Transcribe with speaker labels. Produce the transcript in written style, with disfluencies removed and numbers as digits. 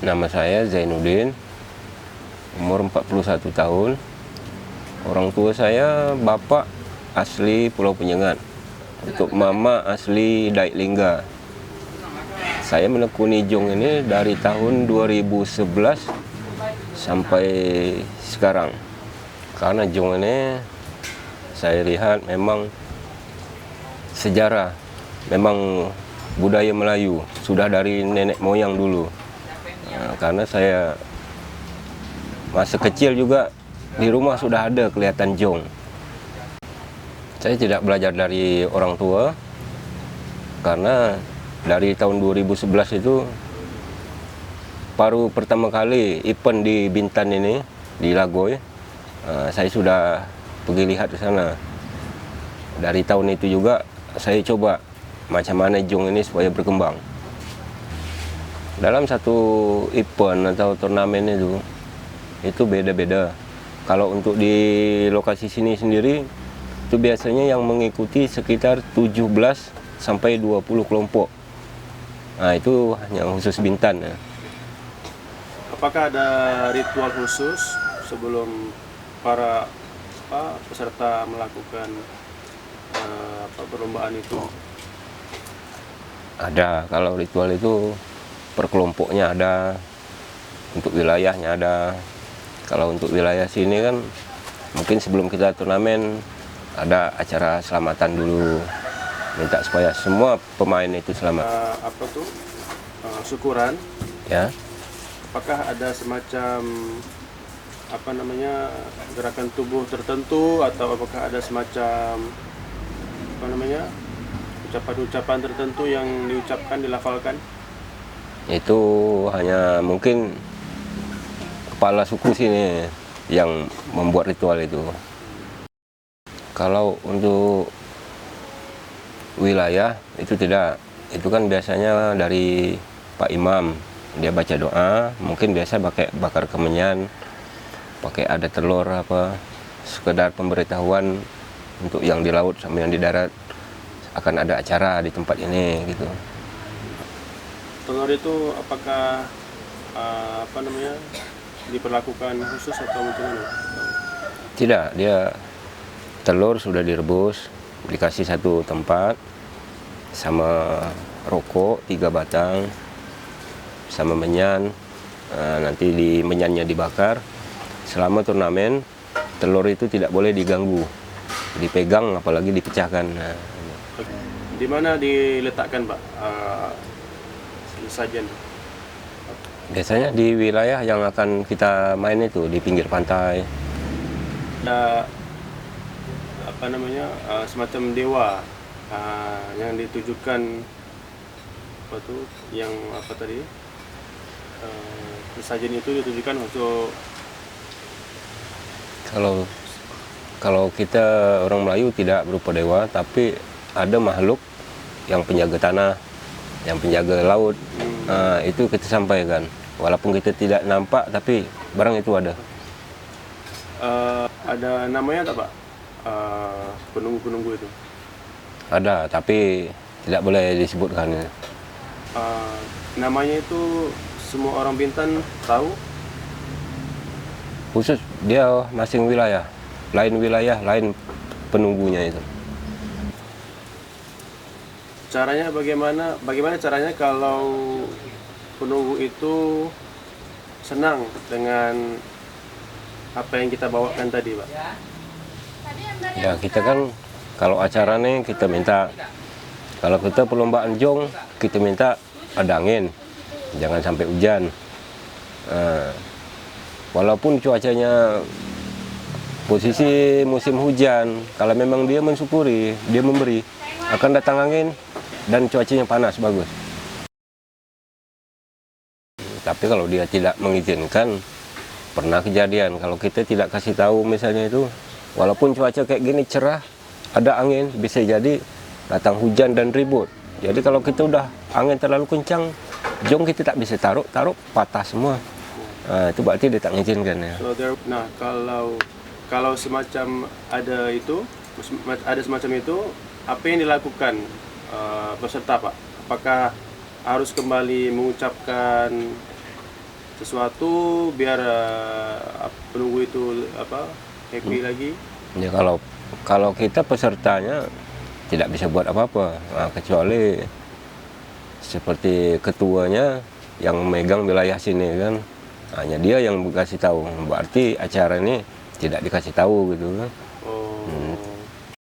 Speaker 1: Nama saya Zainuddin, umur 41 tahun. Orang tua saya bapak asli Pulau Penyengat, untuk mama asli Daik Lingga. Saya menekuni jong ini dari tahun 2011 sampai sekarang. Karena jong ini saya lihat memang sejarah, memang budaya Melayu, sudah dari nenek moyang dulu. Karena saya masa kecil juga di rumah sudah ada kelihatan jong. Saya tidak belajar dari orang tua, karena dari tahun 2011 itu baru pertama kali event di Bintan ini, di Lagoy, saya sudah pergi lihat ke sana. Dari tahun itu juga saya coba macam mana jong ini supaya berkembang. Dalam satu event atau turnamen itu beda-beda. Kalau untuk di lokasi sini sendiri, itu biasanya yang mengikuti sekitar 17 sampai 20 kelompok. Nah, itu hanya khusus Bintan ya.
Speaker 2: Apakah ada ritual khusus sebelum para peserta melakukan perlombaan itu?
Speaker 1: Ada, kalau ritual itu per kelompoknya ada, untuk wilayahnya ada. Kalau untuk wilayah sini kan mungkin sebelum kita turnamen ada acara selamatan dulu, minta supaya semua pemain itu selamat.
Speaker 2: Syukuran
Speaker 1: Ya,
Speaker 2: apakah ada semacam gerakan tubuh tertentu, atau apakah ada semacam ucapan-ucapan tertentu yang diucapkan, dilafalkan?
Speaker 1: itu hanya mungkin kepala suku sini yang membuat ritual itu. Kalau untuk wilayah itu tidak, itu kan biasanya dari Pak Imam, dia baca doa, mungkin biasa pakai bakar kemenyan, pakai ada telur apa, sekedar pemberitahuan untuk yang di laut sama yang di darat akan ada acara di tempat ini gitu.
Speaker 2: Telur itu apakah diperlakukan khusus atau macam mana?
Speaker 1: Tidak, dia telur sudah direbus, dikasih satu tempat, sama rokok 3 batang, sama menyan. Nanti di menyannya dibakar. Selama turnamen, telur itu tidak boleh diganggu, dipegang apalagi dipecahkan.
Speaker 2: Di mana diletakkan, Pak, sajian?
Speaker 1: Biasanya di wilayah yang akan kita main itu di pinggir pantai.
Speaker 2: Ada semacam dewa yang ditujukan sajian itu ditujukan untuk
Speaker 1: Kalau kita orang Melayu tidak berupa dewa, tapi ada makhluk yang penjaga tanah, yang penjaga laut. Itu kita sampaikan, walaupun kita tidak nampak, tapi barang itu ada.
Speaker 2: Ada namanya tak, Pak? Penunggu-penunggu itu?
Speaker 1: Ada, tapi tidak boleh disebutkan.
Speaker 2: Namanya itu semua orang Bintan tahu?
Speaker 1: Khusus dia masing wilayah, lain penunggunya itu.
Speaker 2: Caranya bagaimana caranya kalau penunggu itu senang dengan apa yang kita bawakan tadi, Pak?
Speaker 1: Ya, kita kan kalau acara nih kita minta, kalau kita perlombaan jong kita minta ada angin, jangan sampai hujan. Walaupun cuacanya posisi musim hujan, kalau memang dia mensyukuri, dia memberi, akan datang angin dan cuacanya panas bagus. Tapi kalau dia tidak mengizinkan, pernah kejadian kalau kita tidak kasih tahu misalnya itu, walaupun cuaca kayak gini cerah, ada angin, bisa jadi datang hujan dan ribut. Jadi kalau kita udah angin terlalu kencang, jong kita tak bisa taruh patah semua. Itu berarti dia tak mengizinkan ya.
Speaker 2: Nah, kalau semacam ada semacam itu, apa yang dilakukan peserta, Pak? Apakah harus kembali mengucapkan sesuatu biar penunggu itu happy lagi.
Speaker 1: Ya kalau kita pesertanya tidak bisa buat apa-apa, nah, kecuali seperti ketuanya yang megang wilayah sini kan, hanya dia yang kasih tahu. Berarti acara ini tidak dikasih tahu gitu kan.